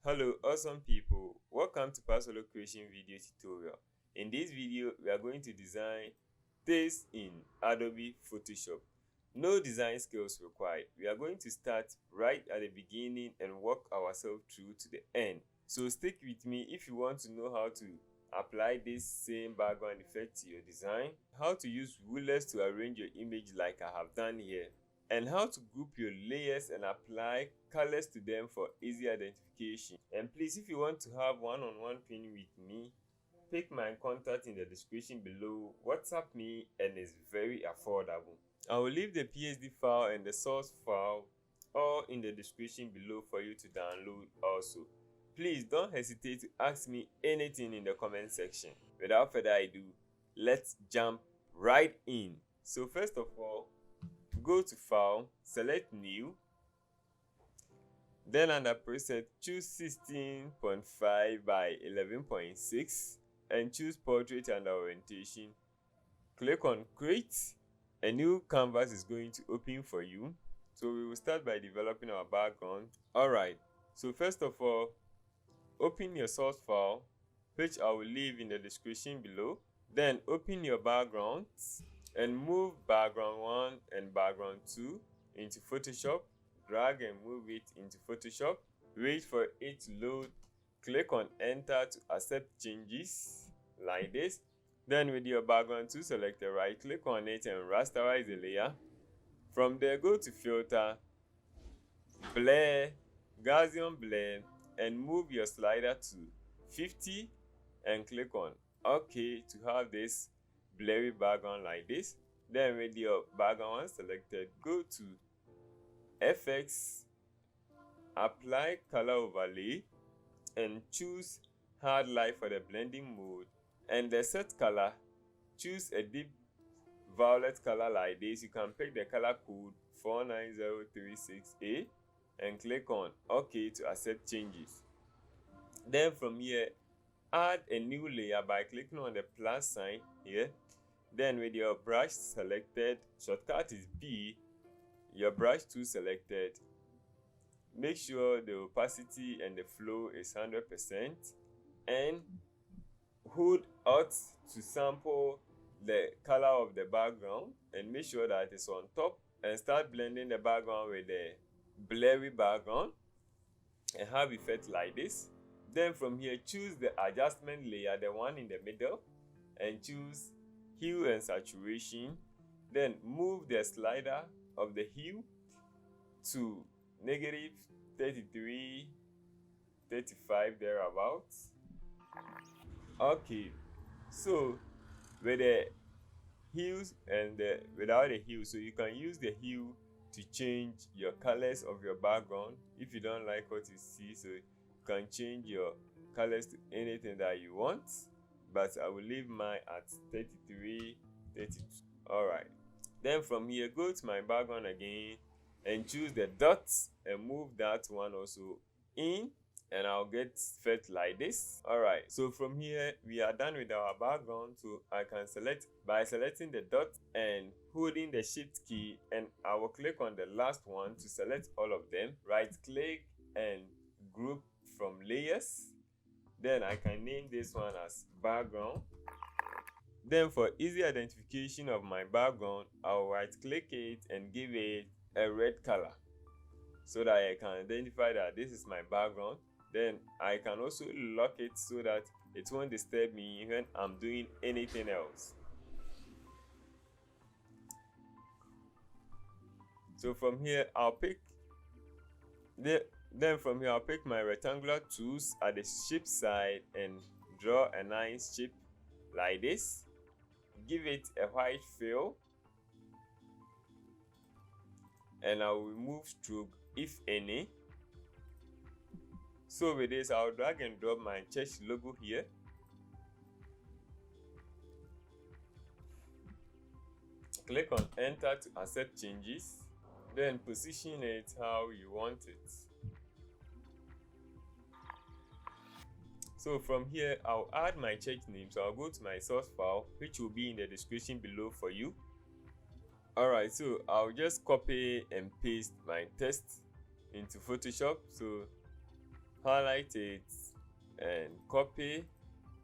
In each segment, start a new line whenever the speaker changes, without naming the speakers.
Hello awesome people, welcome to paasolo creation video tutorial. In this video we are going to design this in Adobe Photoshop. No design skills required. We are going to start right at the beginning and work ourselves through to the end. So stick with me if you want to know how to apply this same background effect to your design, how to use rulers to arrange your image like I have done here, and how to group your layers and apply colors to them for easy identification. And please, if you want to have one-on-one training with me, pick my contact in the description below, WhatsApp me, and it's very affordable. I will leave the PSD file and the source file all in the description below for you to download also. Please don't hesitate to ask me anything in the comment section. Without further ado, let's jump right in. So first of all, go to File, select New, then under Preset, choose 16.5 by 11.6 and choose Portrait and Orientation. Click on Create. A new canvas is going to open for you. So we will start by developing our background. Alright, so first of all, open your source file, which I will leave in the description below. Then open your backgrounds and move background 1 and background 2 into Photoshop. Drag and move it into Photoshop. Wait for it to load. Click on Enter to accept changes like this. Then with your background 2 selected, right click on it and rasterize the layer. From there, go to Filter, Blur, Gaussian Blur, and move your slider to 50 and click on OK to have this blurry background like this. Then with your background 1 selected, go to FX, apply color overlay and choose hard light for the blending mode, and the set color, choose a deep violet color like this. You can pick the color code 49036A and click on OK to accept changes. Then from here, add a new layer by clicking on the plus sign here. Then with your brush selected, shortcut is B, your brush tool selected. Make sure the opacity and the flow is 100% and hold Alt to sample the color of the background and make sure that it's on top, and start blending the background with the blurry background and have effect like this. Then from here, choose the adjustment layer, the one in the middle, and choose hue and saturation. Then move the slider of the hue to negative 33, 35 thereabouts. Okay, so with the hues and without the hue, so you can use the hue to change your colors of your background if you don't like what you see. So you can change your colors to anything that you want, but I will leave mine at 33, 32. Alright, then from here, go to my background again and choose the dots and move that one also in, and I'll get effect like this. Alright, so from here we are done with our background. So I can select by selecting the dot and holding the shift key, and I will click on the last one to select all of them. Right click and group from layers. Then I can name this one as background. Then for easy identification of my background, I'll right click it and give it a red color so that I can identify that this is my background. Then I can also lock it so that it won't disturb me when I'm doing anything else. So from here, I'll pick my rectangular tools at the shape side and draw a nice shape like this. Give it a white fill, and I will remove stroke if any. So with this, I'll drag and drop my church logo here. Click on Enter to accept changes. Then position it how you want it. So from here, I'll add my church name. So I'll go to my source file, which will be in the description below for you. Alright, so I'll just copy and paste my text into Photoshop. So highlight it and copy.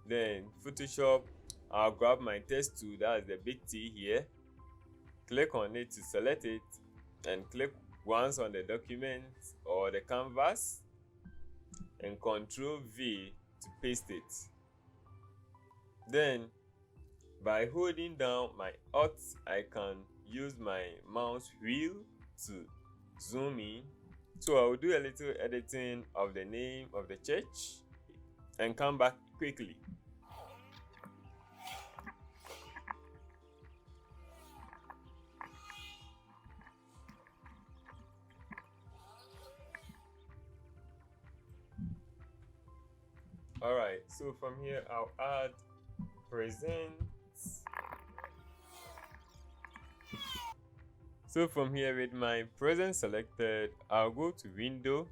Then Photoshop, I'll grab my text tool, that's the big T here, click on it to select it, and click once on the document or the canvas, and Ctrl V to paste it. Then by holding down my Alt, I can use my mouse wheel to zoom in. So I will do a little editing of the name of the church and come back quickly. Alright, so from here I'll add present. So from here, with my present selected, I'll go to window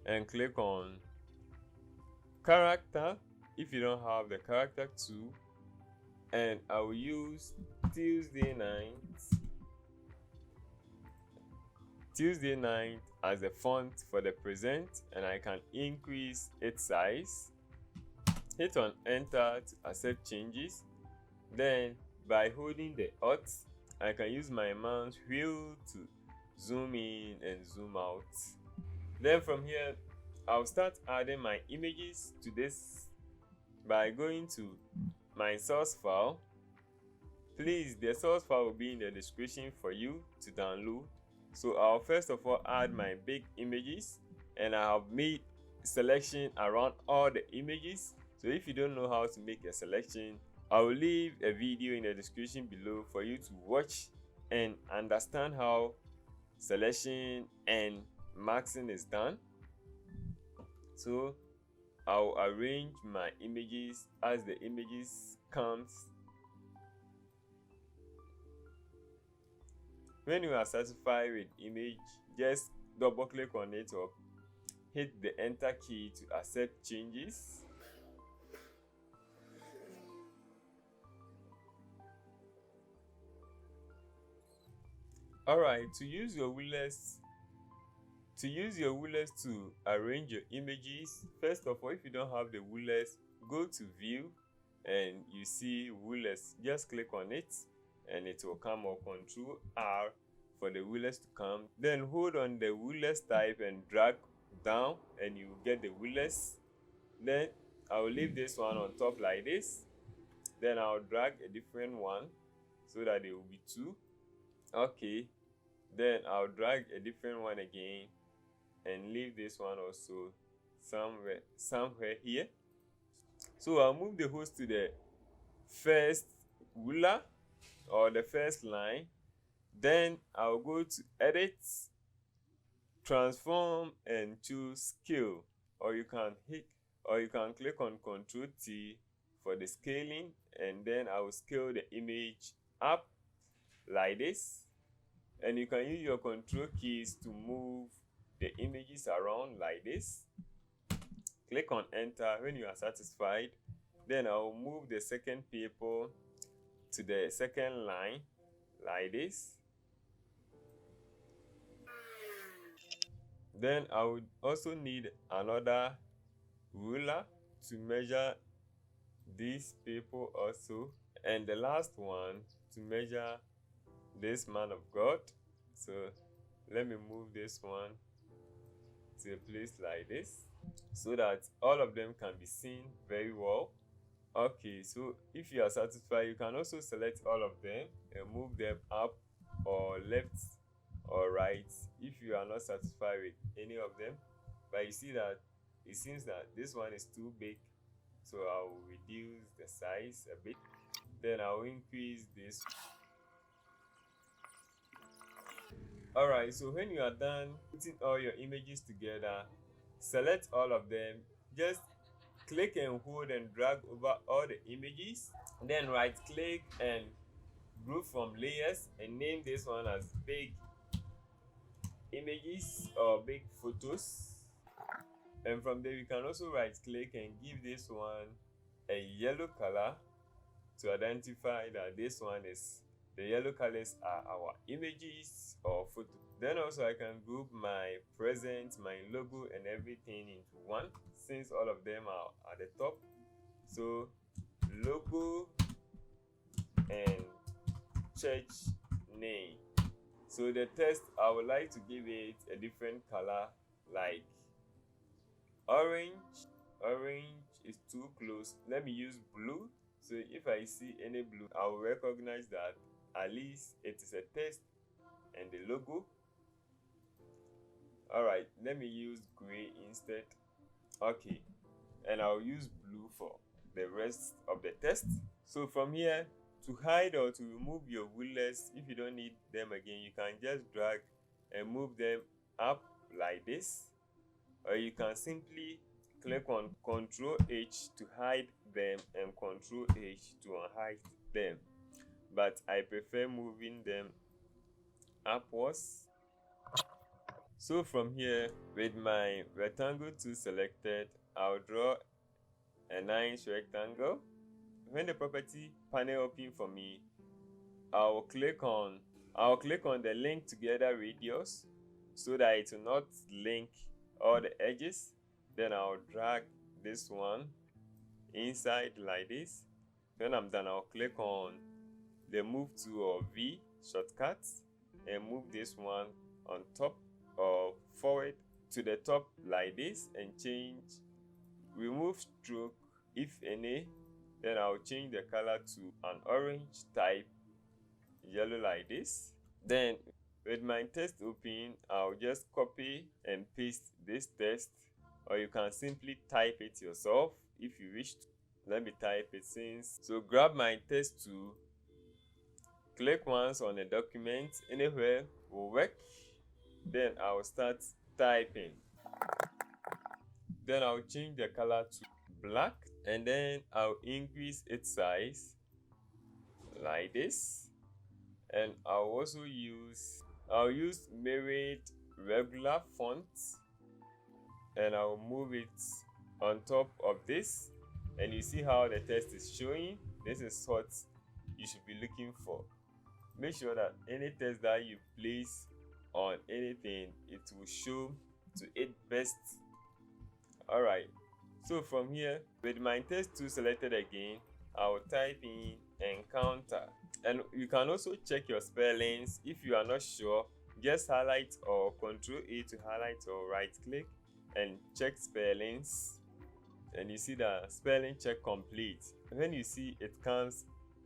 and click on character if you don't have the character tool, and I will use Tuesday night as the font for the present, and I can increase its size. Hit on enter to accept changes. Then by holding the Alt, I can use my mouse wheel to zoom in and zoom out. Then from here, I'll start adding my images to this by going to my source file. Please, the source file will be in the description for you to download. So I'll first of all add my big images, and I have made selection around all the images. So if you don't know how to make a selection, I will leave a video in the description below for you to watch and understand how selection and maxing is done. So I'll arrange my images as the images comes. When you are satisfied with image, just double click on it or hit the enter key to accept changes. Alright, to use your rulers to arrange your images, first of all, if you don't have the rulers, go to view and you see rulers. Just click on it and it will come, or Ctrl R for the rulers to come. Then hold on the rulers type and drag down and you get the rulers. Then I will leave this one on top like this. Then I'll drag a different one so that there will be two. Okay. Then I'll drag a different one again and leave this one also somewhere here. So I'll move the host to the first ruler or the first line. Then I'll go to edit, transform, and choose scale, or you can click on Ctrl T for the scaling, and then I will scale the image up like this. And you can use your control keys to move the images around like this. Click on enter when you are satisfied. Then I will move the second paper to the second line like this. Then I would also need another ruler to measure this paper also, and the last one to measure this man of God. So let me move this one to a place like this so that all of them can be seen very well. Okay, so if you are satisfied, you can also select all of them and move them up or left or right if you are not satisfied with any of them. But you see that it seems that this one is too big, so I will reduce the size a bit. Then I will increase this. Alright, so when you are done putting all your images together, select all of them. Just click and hold and drag over all the images. Then right click and group from layers and name this one as big images or big photos. And from there you can also right click and give this one a yellow color to identify that this one is, the yellow colors are our images or photo. Then also I can group my present, my logo and everything into one, since all of them are at the top. So logo and church name. So the text, I would like to give it a different color, like orange. Orange is too close. Let me use blue. So if I see any blue, I will recognize that at least it is a text and the logo. Alright, let me use gray instead. Okay, and I'll use blue for the rest of the text. So from here, to hide or to remove your rulers, if you don't need them again, you can just drag and move them up like this, or you can simply click on Ctrl H to hide them and Ctrl H to unhide them, but I prefer moving them upwards. So from here, with my rectangle tool selected, I'll draw a nice rectangle. When the property panel opens for me, I'll click on the link together radius so that it will not link all the edges. Then I'll drag this one inside like this. When I'm done, I'll click on the move tool or V shortcut and move this one on top or forward to the top like this, and remove stroke if any. Then I'll change the color to an orange type, yellow like this. Then with my text open, I'll just copy and paste this text, or you can simply type it yourself if you wish to. Let me type it since. So grab my text tool, click once on the document, anywhere will work. Then I'll start typing. Then I'll change the color to black, and then I'll increase its size like this. And I'll use mirrored regular font, and I'll move it on top of this, and you see how the text is showing. This is what you should be looking for. Make sure that any text that you place on anything, it will show to it best. Alright, so from here, with my text tool selected again, I will type in encounter. And you can also check your spellings. If you are not sure, just highlight or Ctrl A to highlight, or right click and check spellings, and you see the spelling check complete. When you see it comes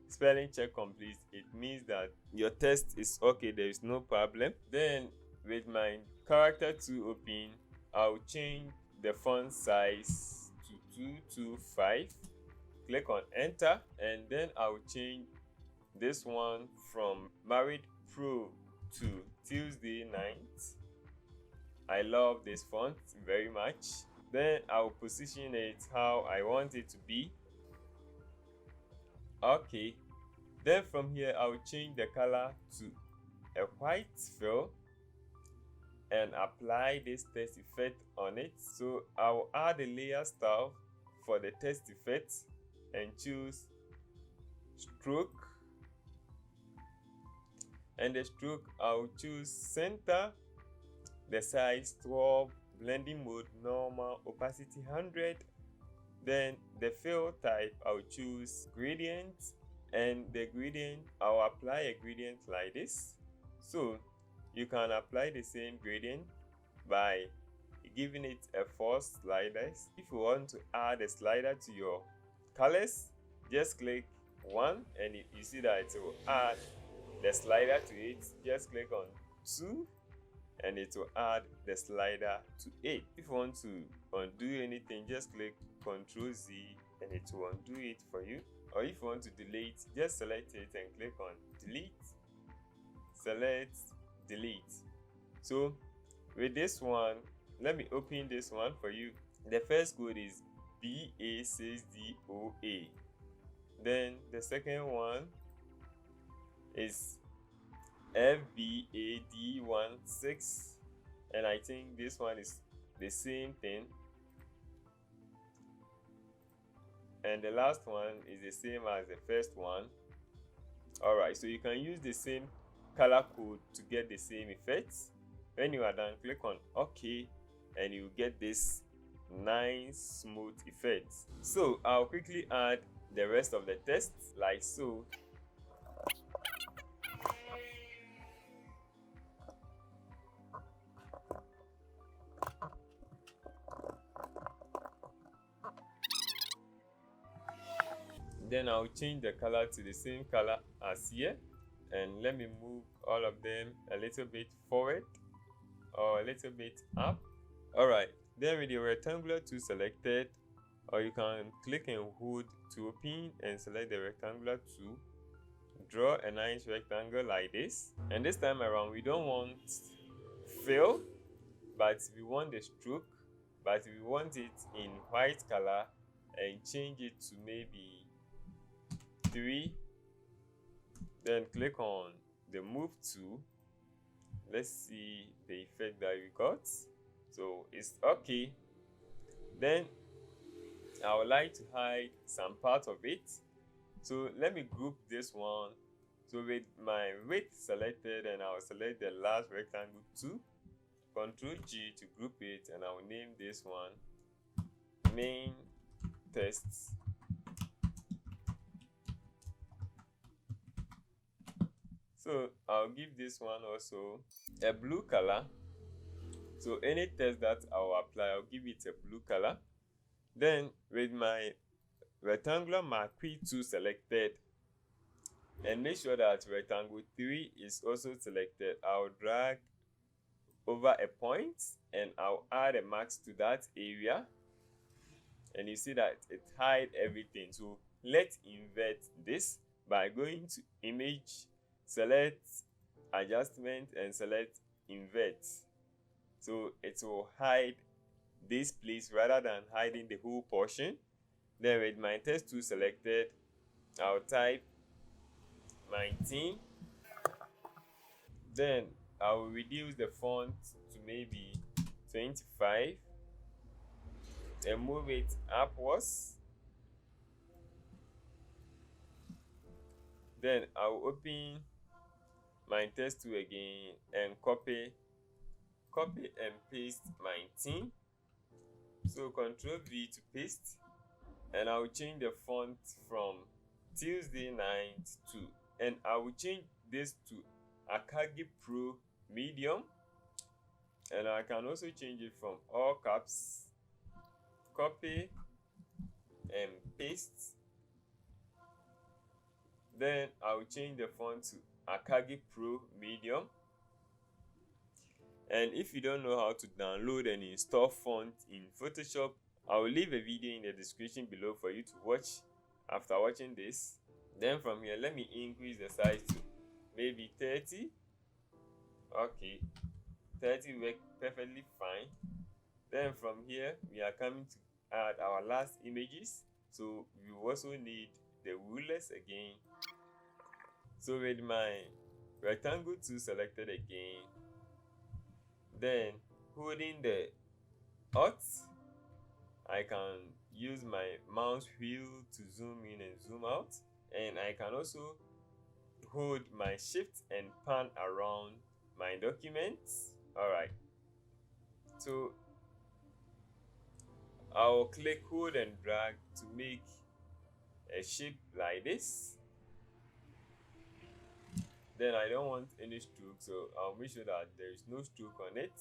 spelling check complete, it means that your text is okay, there is no problem. Then with my character tool open, I'll change the font size to 225. Click on enter, and then I'll change this one from Married Pro to Tuesday Night. I love this font very much. Then I'll position it how I want it to be. Okay, then from here I'll change the color to a white fill and apply this text effect on it. So I'll add a layer style for the text effect and choose stroke, and the stroke I'll choose center, the size 12, blending mode normal, opacity 100. Then the fill type, I'll choose gradient, and the gradient, I'll apply a gradient like this. So you can apply the same gradient by giving it a 4 sliders. If you want to add a slider to your colors, just click 1 and you see that it will add the slider to it. Just click on 2 and it will add the slider to 8. If you want to undo anything, just click Ctrl Z and it will undo it for you. Or if you want to delete, just select it and click on delete. Select delete. So with this one, let me open this one for you. The first code is BA6DOA. Then the second one is FBAD16, and I think this one is the same thing. And the last one is the same as the first one. Alright, so you can use the same color code to get the same effects. When you are done, click on OK and you get this nice smooth effect. So I'll quickly add the rest of the text like so. Then I'll change the color to the same color as here, and let me move all of them a little bit forward or a little bit up. All right, then with your rectangular tool selected, or you can click and hold to open and select the rectangular tool. Draw a nice rectangle like this, and this time around we don't want fill, but we want the stroke, but we want it in white color, and change it to maybe 3. Then click on the move tool. Let's see the effect that we got. So it's okay. Then I would like to hide some part of it, so let me group this one. So with my width selected, and I'll select the last rectangle too. Ctrl G to group it, and I'll name this one main tests. So I'll give this one also a blue color. So any text that I'll apply, I'll give it a blue color. Then with my rectangular marquee tool selected, and make sure that rectangle 3 is also selected, I'll drag over a point and I'll add a max to that area, and you see that it hides everything. So let's invert this by going to image, select adjustment, and select invert. So it will hide this place rather than hiding the whole portion. Then with my text tool selected, I'll type 19. Then I will reduce the font to maybe 25 and move it upwards. Then I will open my text tool again and copy and paste 19. So Ctrl V to paste, and I will change the font from Tuesday night to, and I will change this to Akagi Pro medium, and I can also change it from all caps. Copy and paste. Then I will change the font to Akagi Pro medium. And if you don't know how to download and install font in Photoshop, I will leave a video in the description below for you to watch after watching this. Then from here, let me increase the size to maybe 30. Okay, 30 works perfectly fine. Then from here, we are coming to add our last images. So we also need the rulers again. So with my rectangle tool selected again, then holding the Alt, I can use my mouse wheel to zoom in and zoom out, and I can also hold my shift and pan around my documents. Alright, so I'll click, hold and drag to make a shape like this. Then I don't want any stroke, so I'll make sure that there is no stroke on it.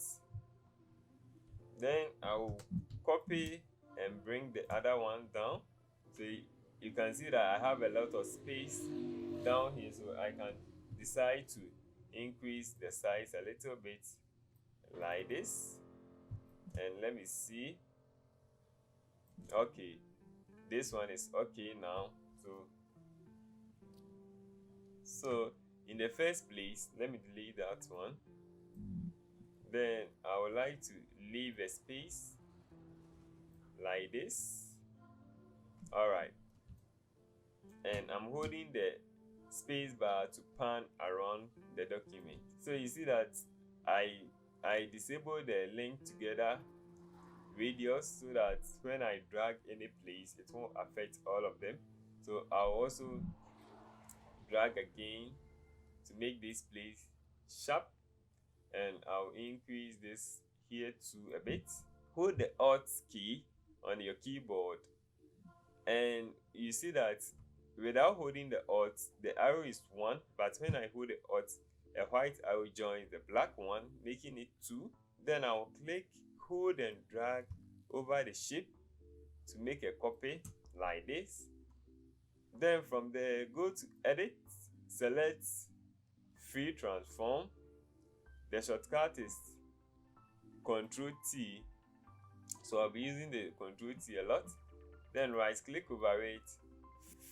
Then I will copy and bring the other one down. So you can see that I have a lot of space down here, so I can decide to increase the size a little bit like this. And let me see. Okay, this one is okay now. So in the first place, let me delete that one. Then I would like to leave a space like this. Alright, and I'm holding the space bar to pan around the document. So you see that I disable the link together radius, so that when I drag any place, it won't affect all of them. So I'll also drag again to make this place sharp. and I'll increase this here to a bit. Hold the Alt key on your keyboard, and you see that without holding the Alt, the arrow is 1, but when I hold the Alt, a white arrow joins the black one, making it 2. Then I'll click, hold and drag over the shape to make a copy like this. Then from there, go to Edit, select Free Transform. The shortcut is Ctrl T, so I'll be using the Ctrl T a lot. Then right click over it,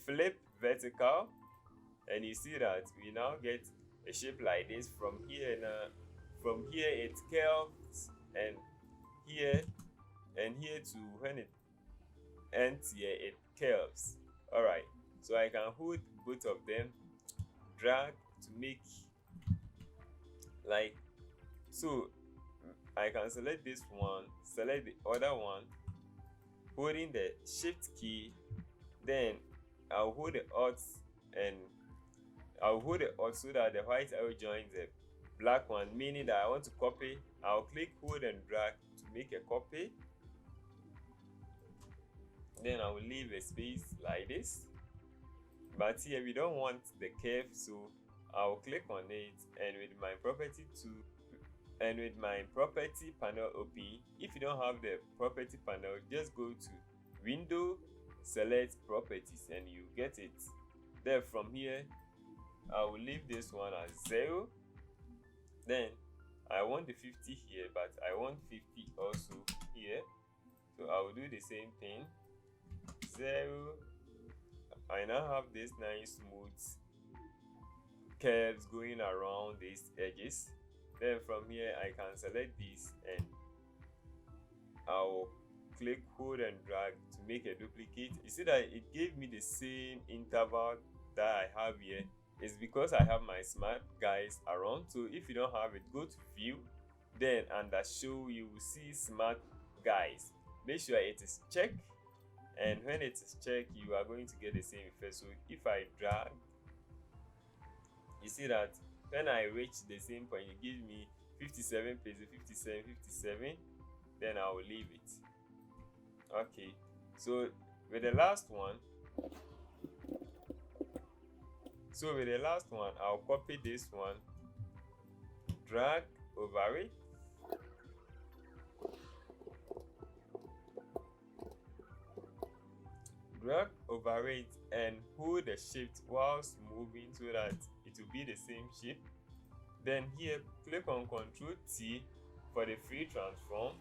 flip vertical, and you see that we now get a shape like this. From here it curves, and here to when it ends here it curves. All right, so I can hold both of them, drag to make like so. I can select this one, select the other one, holding the shift key. Then I'll hold the Alt, and I'll hold the Alt so that the white arrow joins the black one, meaning that I want to copy. I'll click, hold and drag to make a copy. Then I will leave a space like this, but here we don't want the curve, so I'll click on it, and with my property panel open. If you don't have the property panel, just go to Window, select Properties, and you get it. Then from here, I will leave this one as 0. Then I want the 50 here, but I want 50 also here, so I will do the same thing. 0. I now have this nice smooth curves going around these edges. Then from here I can select this, and I'll click, hold and drag to make a duplicate. You see that it gave me the same interval that I have here. It's because I have my smart guys around. So if you don't have it, go to View, then under Show you will see Smart Guys. Make sure it is checked, and when it is checked, you are going to get the same effect. So if I drag, you see that when I reach the same point, it gives me 57 pages, 57, 57. Then I will leave it. Okay, so with the last one, I'll copy this one, drag over it, and hold the shift whilst moving so that it will be the same shape. Then here, click on Ctrl T for the free transform.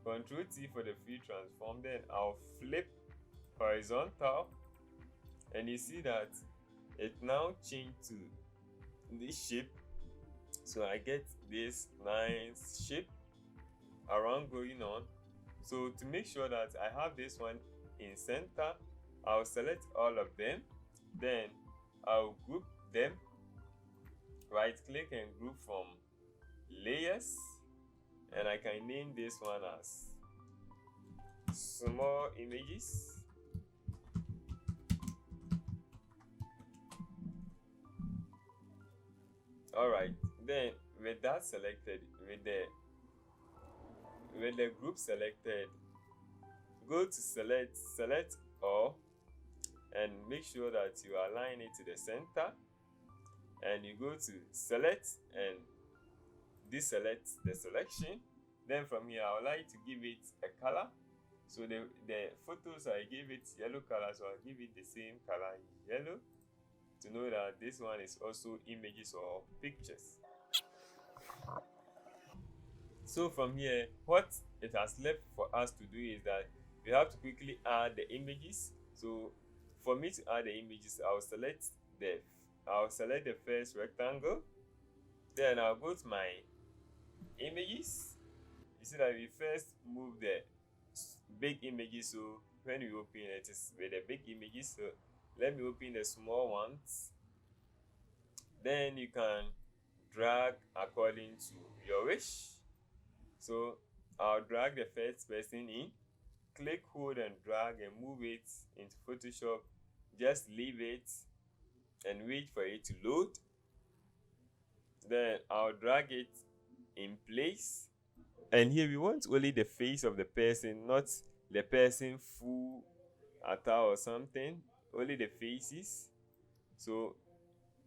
Ctrl T for the free transform. Then I'll flip horizontal, and you see that it now changed to this shape. So I get this nice shape around going on. So to make sure that I have this one in center, I'll select all of them, then I'll group them, right click and group from layers, and I can name this one as small images. Alright, then with that selected, with the group selected, go to select all, and make sure that you align it to the center, and you go to select and deselect the selection. Then from here I would like to give it a color. So the photos, I gave it yellow color, so I'll give it the same color, yellow, to know that this one is also images or pictures. So from here, what it has left for us to do is that we have to quickly add the images. So for me to add the images, I'll select the first rectangle, then I'll go to my images. You see that we first move the big images, so when we open it is with the big images. So let me open the small ones. Then you can drag according to your wish. So I'll drag the first person in, click, hold and drag and move it into Photoshop. Just leave it and wait for it to load. Then I'll drag it in place, and here we want only the face of the person, not the person full attire or something, only the faces. So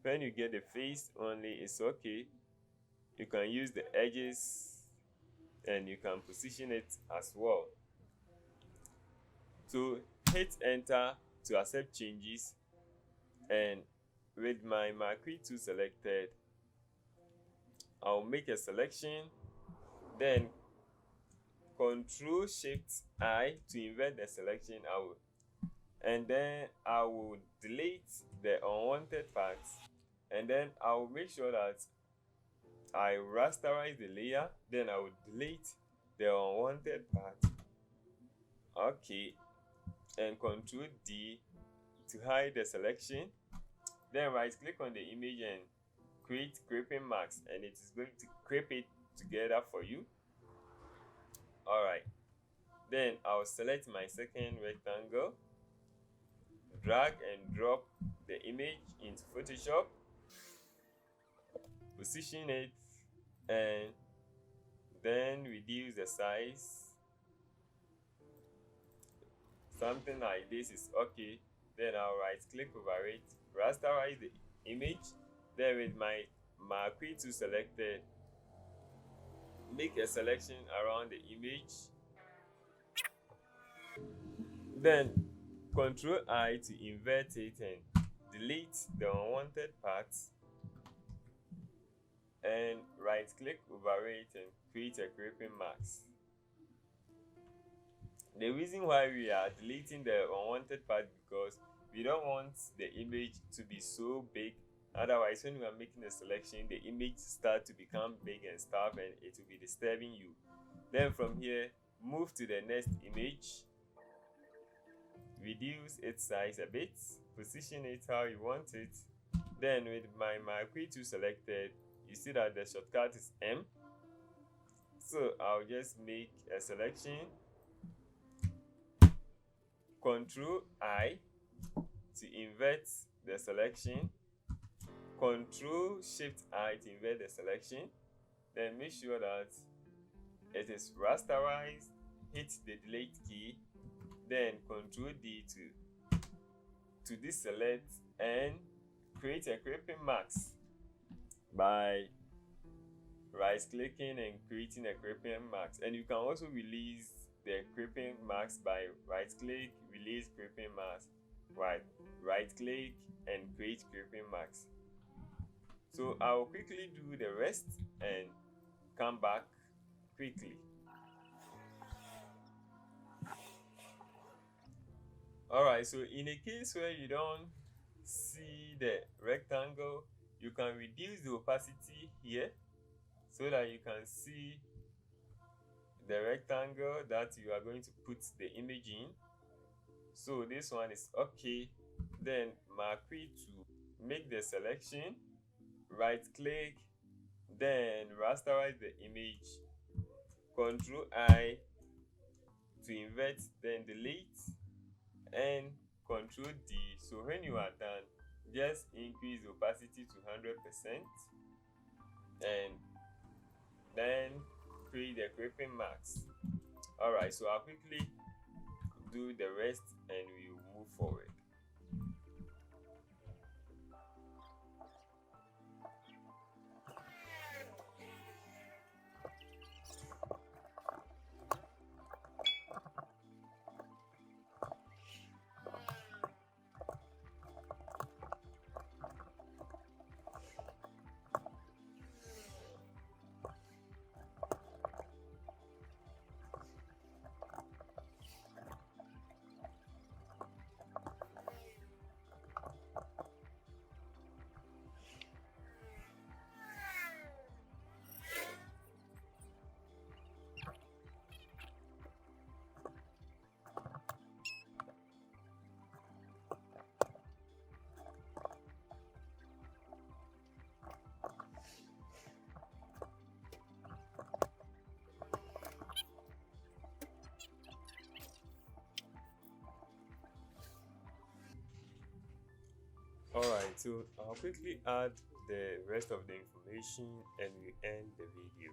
when you get the face only, it's okay. You can use the edges and you can position it as well. So hit enter to accept changes, and with my marquee tool selected, I'll make a selection, then Control Shift I to invert the selection. And then I will delete the unwanted parts, and then I will make sure that I rasterize the layer, then I will delete the unwanted part. Okay, and Control D to hide the selection. Then right click on the image and create creeping marks, and it is going to creep it together for you. Alright, then I'll select my second rectangle, drag and drop the image into Photoshop, position it, and then reduce the size. Something like this is okay. Then I'll right click over it, rasterize the image, then with my marquee tool selected, make a selection around the image, then Control I to invert it and delete the unwanted parts, and right click over it and create a creeping marks. The reason why we are deleting the unwanted part because we don't want the image to be so big. Otherwise, when we are making a selection, the image start to become big and stuff, and it will be disturbing you. Then from here, move to the next image, reduce its size a bit, position it how you want it. Then with my marquee tool selected, you see that the shortcut is M. So I'll just make a selection, Control I to invert the selection, Control Shift I to invert the selection, then make sure that it is rasterized, hit the delete key, then Control D to deselect and create a creeping marks by right clicking and creating a creeping marks. And you can also release the creeping marks by right click, release creeping marks, right click and create creeping marks. So I will quickly do the rest and come back quickly. Alright, so in a case where you don't see the rectangle, you can reduce the opacity here so that you can see the rectangle that you are going to put the image in. So this one is okay. Then marquee to make the selection, right click, then rasterize the image, Control I to invert, then delete, and Control D. So when you are done, just increase the opacity to 100% and then create the creeping marks. Alright, so I'll quickly do the rest and we will move forward. So I'll quickly add the rest of the information and we end the video.